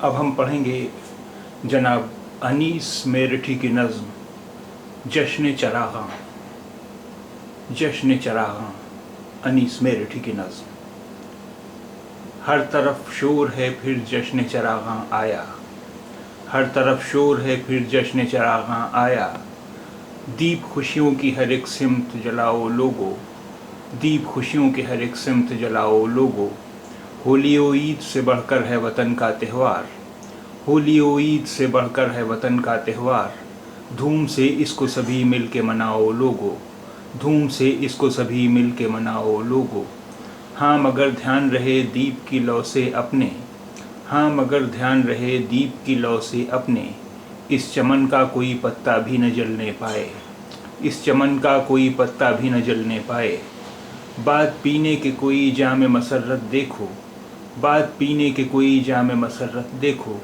अब हम पढ़ेंगे जनाब अनीस मेरठी की नज़्म जश्न चराग़ां। जश्न चराग़ां अनीस मेरठी की नज़्म। हर तरफ शोर है फिर जश्न चराग़ां आया, हर तरफ शोर है फिर जश्न चराग़ां आया। दीप खुशियों की हर एक सिमत जलाओ लोगो, दीप खुशियों की हर एक सिमत जलाओ लोगो। होली ओ ईद से बढ़कर है वतन का त्यौहार, होली ओ ईद से बढ़कर है वतन का त्यौहार। धूम से इसको सभी मिल के मनाओ लोगो, धूम से इसको सभी मिल के मनाओ लोगो। हाँ मगर ध्यान रहे दीप की लौ से अपने, हाँ मगर ध्यान रहे दीप की लौ से अपने। इस चमन का कोई पत्ता भी न जलने पाए, इस चमन का कोई पत्ता भी न जलने पाए। बात पीने के कोई जाम मसरत देखो, बात पीने के कोई जाम मसरत देखो।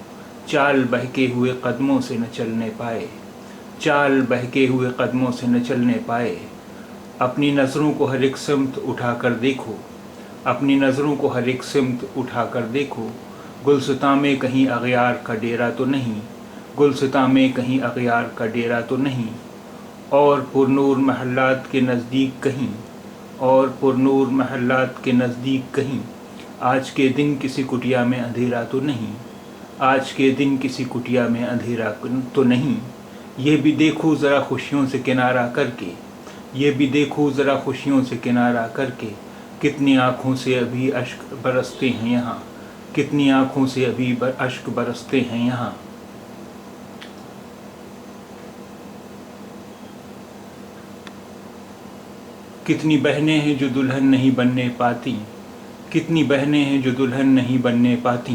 चाल बहके हुए कदमों से न चलने पाए, चाल बहके हुए कदमों से न चलने पाए। अपनी नज़रों को हर एक सिमत उठा कर देखो, अपनी नज़रों को हर एक सिमत उठा कर देखो। गुलसितां में कहीं अग़यार का डेरा तो नहीं, गुलसितां में कहीं अग़यार का डेरा तो नहीं। और पुरनूर महल्लात के नज़दीक कहीं, और पुरनूर महल्लात के नज़दीक कहीं। आज के दिन किसी कुटिया में अंधेरा तो नहीं, आज के दिन किसी कुटिया में अंधेरा तो नहीं। ये भी देखो ज़रा खुशियों से किनारा करके, ये भी देखो ज़रा खुशियों से किनारा करके। कितनी आँखों से अभी अश्क बरसते हैं यहाँ, कितनी आँखों से अभी अश्क बरसते हैं यहाँ। कितनी बहनें हैं जो दुल्हन नहीं बनने पाती, कितनी बहनें हैं जो दुल्हन नहीं बनने पाती।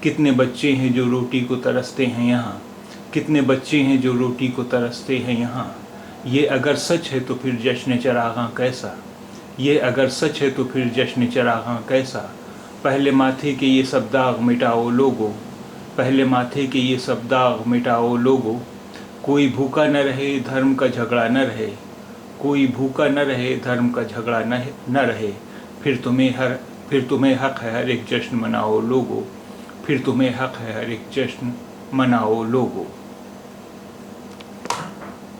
कितने बच्चे हैं जो रोटी को तरसते हैं यहाँ, कितने बच्चे हैं जो रोटी को तरसते हैं यहाँ। ये अगर सच है तो फिर जश्न चराग़ां कैसा, ये अगर सच है तो फिर जश्न चराग़ां कैसा। पहले माथे के ये सब दाग मिटाओ लोगो, पहले माथे के ये सब दाग मिटाओ लोगो। कोई भूखा न रहे धर्म का झगड़ा न रहे, कोई भूखा न रहे धर्म का झगड़ा न रहे। फिर तुम्हें हक़ है हर एक जश्न मनाओ लोगो, फिर तुम्हें हक़ है हर एक जश्न मनाओ लोगो।